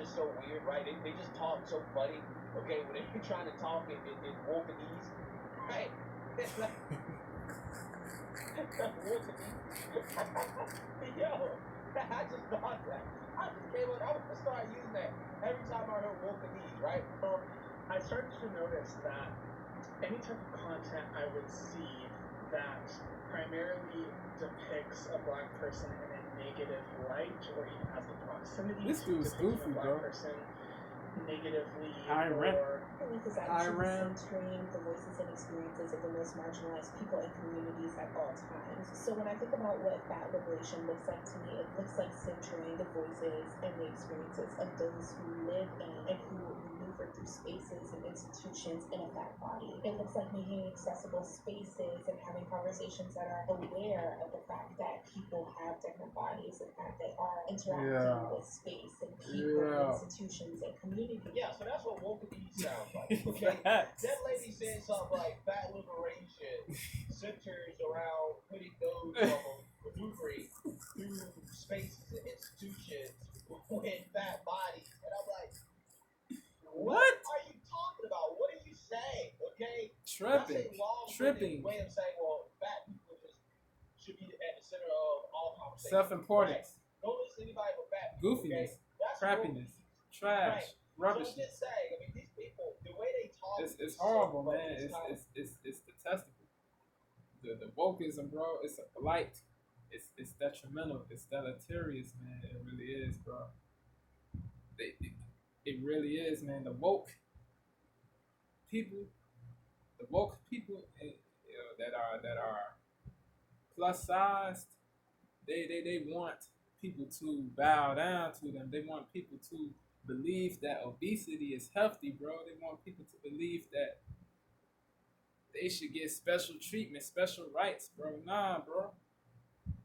just so weird, right? They just talk so funny. Okay, when they're trying to talk in Wolfenese, right? It's like Wolfenese. Yo, I just thought that. I just came up. I was gonna start using that every time I heard Wolfenese, right? I started to notice that any type of content I would see that primarily depicts a black person in a negative light, or even has the proximity This to dude's depicting goofy, a black bro. person negatively, Iran. Centering the voices and experiences of the most marginalized people and communities at all times. So when I think about what fat liberation looks like to me, it looks like centering the voices and the experiences of those who live in and who maneuver through spaces and institutions in a fat body. It looks like making accessible spaces and having conversations that are aware of the fact that people have different bodies and that they are interacting with space and people, institutions, and communities. Yeah, so that's what Wolfenese sounds like. Okay, that lady said something like fat liberation centers around putting those maneuvering through spaces and institutions with fat bodies, and I'm like, what are you talking about? What are you saying? Okay, Tripping. Way of saying, well, fat people just should be at the center of all conversations. Self-importance. Right? Don't listen to anybody but fat people. Goofiness. Okay? That's Crappiness. Trash. Right. Rubbish. So I'm just saying, I mean, these people, the way they talk, it's horrible, so man. It's detestable. The wokeism, bro. It's a blight. It's detrimental. It's deleterious, man. It really is, bro. It really is, man. The woke people, that are plus sized, they want people to bow down to them. They want people to believe that obesity is healthy, bro. They want people to believe that they should get special treatment, special rights, bro. Nah, bro.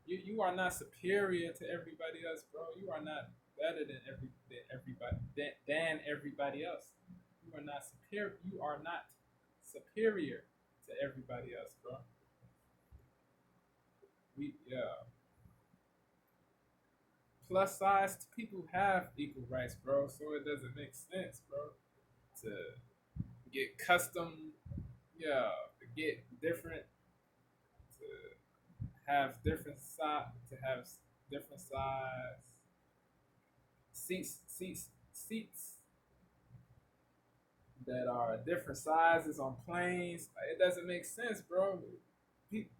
You are not superior to everybody else, bro. You are not better than everybody else. You are not superior. You are not superior to everybody else, bro. Plus sized people have equal rights, bro. So it doesn't make sense, bro, to get custom, to get different, to have different size seats that are different sizes on planes. It doesn't make sense, bro.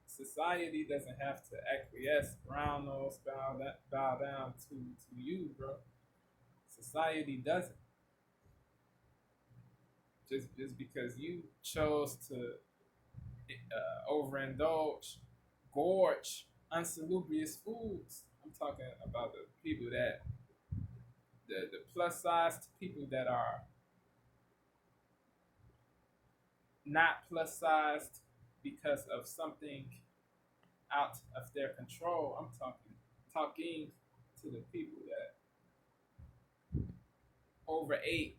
Society doesn't have to acquiesce, brown nose, bow down to you, bro. Society doesn't. Just because you chose to overindulge, gorge unsalubrious foods. I'm talking about the people that the plus sized people that are not plus sized because of something out of their control. I'm talking to the people that overate,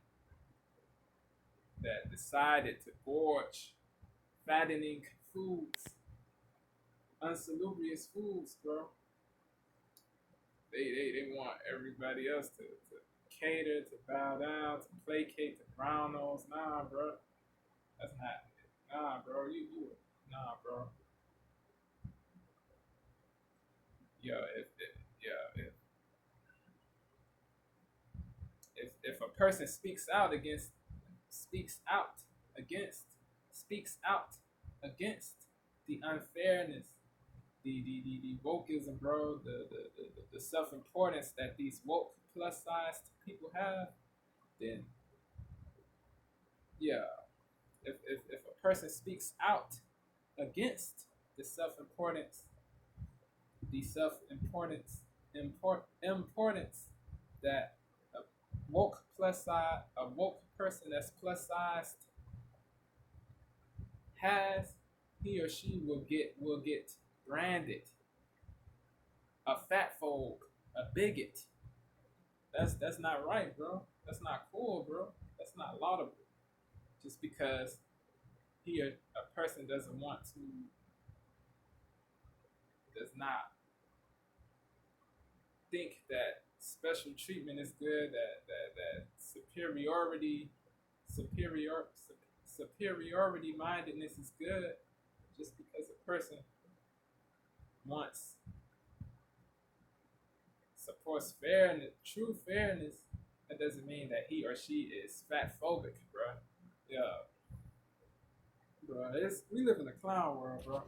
that decided to gorge fattening foods, unsalubrious foods, bro. They want everybody else to cater, to bow down, to placate, to brown nose. Nah, bro. That's not it. Nah, bro. Nah, bro. If a person speaks out against the unfairness, the wokeism, bro, the self-importance that these woke plus sized people have, then if a person speaks out against the self-importance that a woke person that's plus sized has, he or she will get branded a fatphobe, a bigot. That's not right, bro. That's not cool, bro. That's not laudable. Just because a person does not think that special treatment is good, that superiority mindedness is good just because a person wants supports fairness, true fairness. That doesn't mean that he or she is fat phobic, bro. Yeah, bro. We live in a clown world, bro.